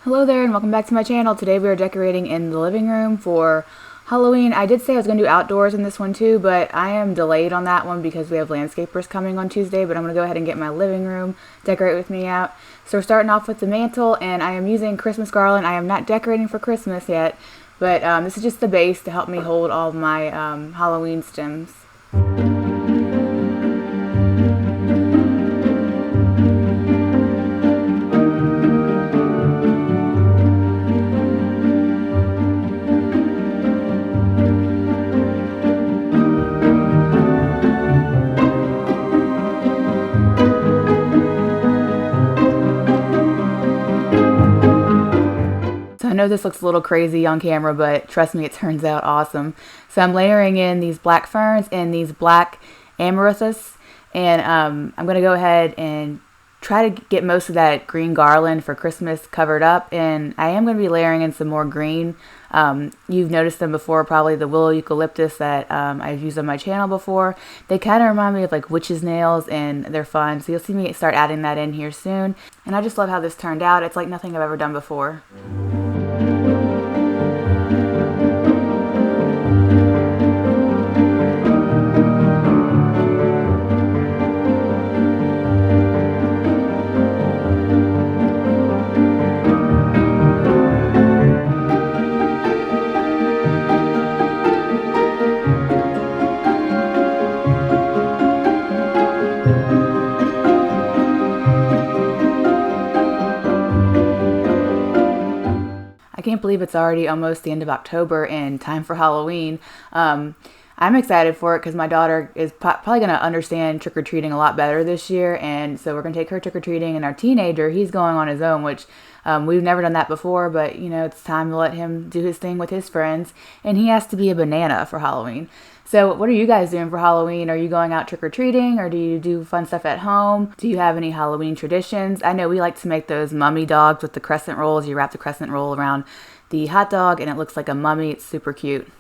Hello there and welcome back to my channel. Today we are decorating in the living room for Halloween. I did say I was going to do outdoors in this one too, but I am delayed on that one because we have landscapers coming on Tuesday, but I'm going to go ahead and get my living room decorate with me out. So we're starting off with the mantle, and I am using Christmas garland. I am not decorating for Christmas yet, but this is just the base to help me hold all of my Halloween stems. So I know this looks a little crazy on camera, but trust me, it turns out awesome. So I'm layering in these black ferns and these black amaryllis, and I'm going to go ahead and try to get most of that green garland for Christmas covered up, and I am going to be layering in some more green. You've noticed them before, probably the willow eucalyptus that I've used on my channel before. They kind of remind me of like witch's nails, and they're fun, so you'll see me start adding that in here soon. And I just love how this turned out. It's like nothing I've ever done before. I can't believe it's already almost the end of October and time for Halloween. I'm excited for it because my daughter is probably going to understand trick-or-treating a lot better this year, and so we're going to take her trick-or-treating, and our teenager, he's going on his own, which we've never done that before, but you know, it's time to let him do his thing with his friends, and he has to be a banana for Halloween. So what are you guys doing for Halloween? Are you going out trick-or-treating, or do you do fun stuff at home? Do you have any Halloween traditions? I know we like to make those mummy dogs with the crescent rolls. You wrap the crescent roll around the hot dog, and it looks like a mummy. It's super cute.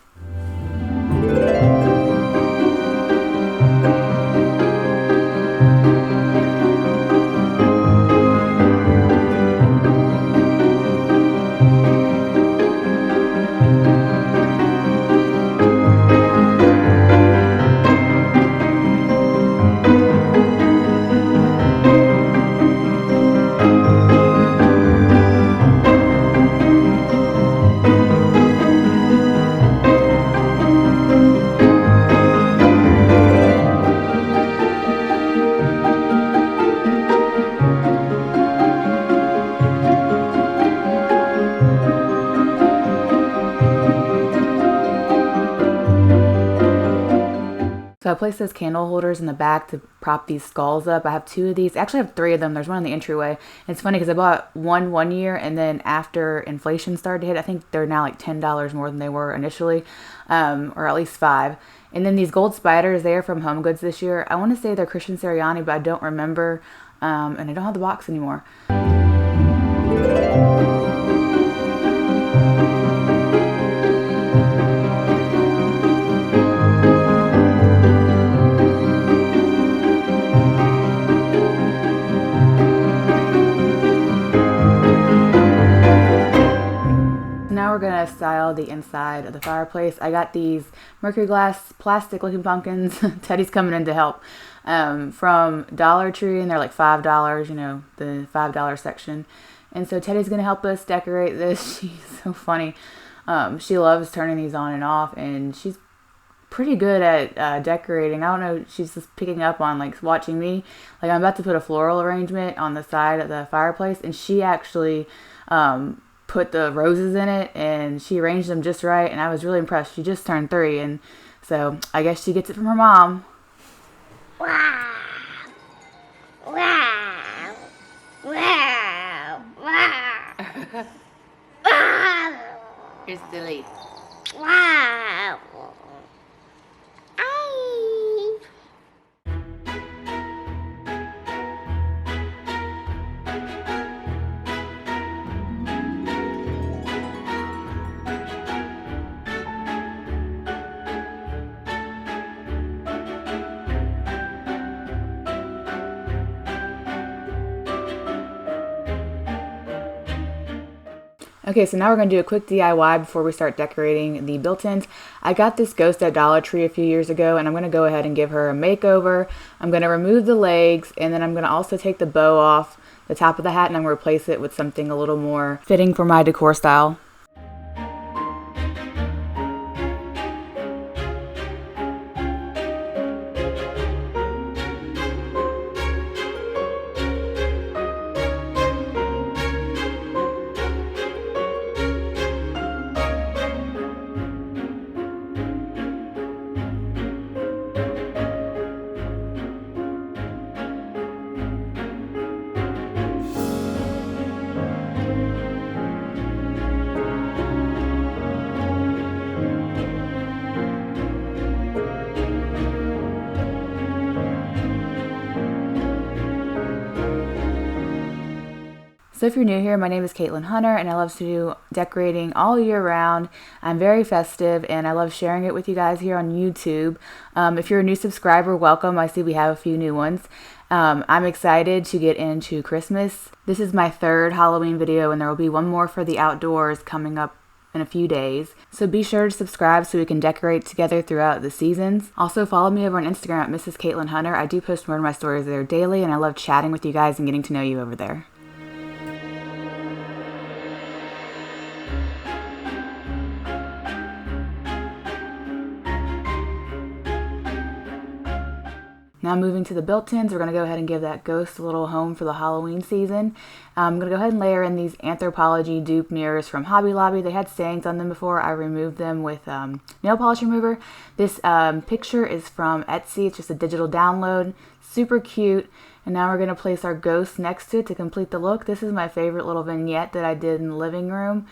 So I placed those candle holders in the back to prop these skulls up. I have two of these. Actually, I have three of them. There's one in the entryway. And it's funny because I bought one year, and then after inflation started to hit, I think they're now like $10 more than they were initially, or at least $5. And then these gold spiders, they are from Home Goods this year. I want to say they're Christian Sirianni, but I don't remember, and I don't have the box anymore. Now we're gonna style the inside of the fireplace. I got these mercury glass plastic looking pumpkins. Teddy's coming in to help, from Dollar Tree, and they're like $5, you know, the $5 section. And so Teddy's gonna help us decorate this. She's so funny. She loves turning these on and off, and she's pretty good at decorating. I don't know, she's just picking up on like watching me. Like I'm about to put a floral arrangement on the side of the fireplace, and she actually put the roses in it, and she arranged them just right, and I was really impressed. She just turned 3, and so I guess she gets it from her mom. Wow! Wow! Wow! Wow! Wow! Here's delete. Wow! Okay, so now we're going to do a quick DIY before we start decorating the built-ins. I got this ghost at Dollar Tree a few years ago, and I'm going to go ahead and give her a makeover. I'm going to remove the legs, and then I'm going to also take the bow off the top of the hat, and I'm going to replace it with something a little more fitting for my decor style. So if you're new here, my name is Caitlin Hunter, and I love to do decorating all year round. I'm very festive, and I love sharing it with you guys here on YouTube. If you're a new subscriber, welcome. I see we have a few new ones. I'm excited to get into Christmas. This is my third Halloween video, and there will be one more for the outdoors coming up in a few days. So be sure to subscribe so we can decorate together throughout the seasons. Also follow me over on Instagram at Mrs. Caitlin Hunter. I do post more of my stories there daily, and I love chatting with you guys and getting to know you over there. Now moving to the built-ins, we're going to go ahead and give that ghost a little home for the Halloween season. I'm going to go ahead and layer in these Anthropologie dupe mirrors from Hobby Lobby. They had stains on them before. I removed them with nail polish remover. This picture is from Etsy. It's just a digital download. Super cute. And now we're going to place our ghost next to it to complete the look. This is my favorite little vignette that I did in the living room.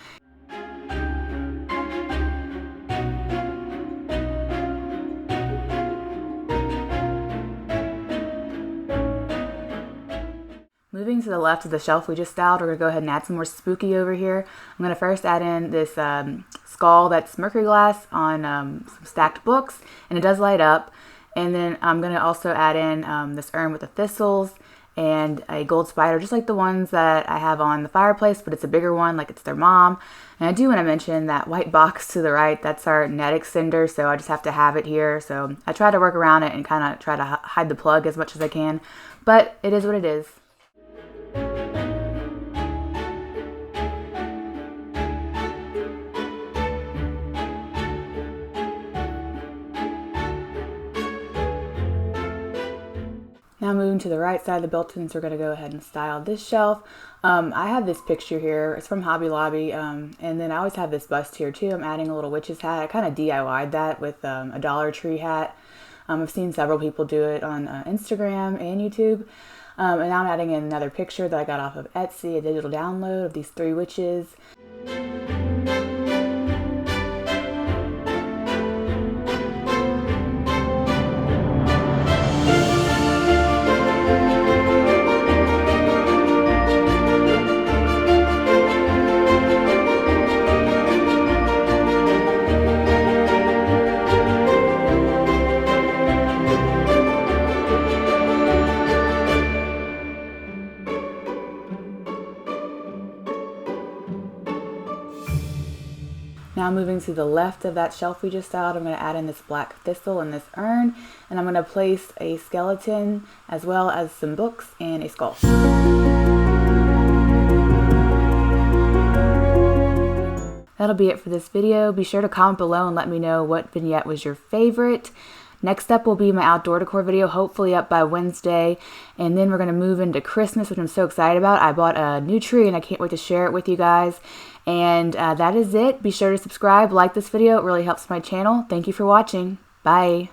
Moving to the left of the shelf we just styled, we're going to go ahead and add some more spooky over here. I'm going to first add in this skull that's mercury glass on some stacked books, and it does light up. And then I'm going to also add in this urn with the thistles and a gold spider, just like the ones that I have on the fireplace, but it's a bigger one, like it's their mom. And I do want to mention that white box to the right, that's our net extender, so I just have to have it here. So I try to work around it and kind of try to hide the plug as much as I can, but it is what it is. Now moving to the right side of the built-ins, we're going to go ahead and style this shelf. I have this picture here. It's from Hobby Lobby, and then I always have this bust here too. I'm adding a little witch's hat. I kind of DIY'd that with a Dollar Tree hat. I've seen several people do it on Instagram and YouTube. And now I'm adding in another picture that I got off of Etsy, a digital download of these three witches. Now moving to the left of that shelf we just styled, I'm going to add in this black thistle and this urn, and I'm going to place a skeleton as well as some books and a skull. That'll be it for this video. Be sure to comment below and let me know what vignette was your favorite. Next up will be my outdoor decor video, hopefully up by Wednesday. And then we're going to move into Christmas, which I'm so excited about. I bought a new tree and I can't wait to share it with you guys. And that is it. Be sure to subscribe, like this video. It really helps my channel. Thank you for watching. Bye.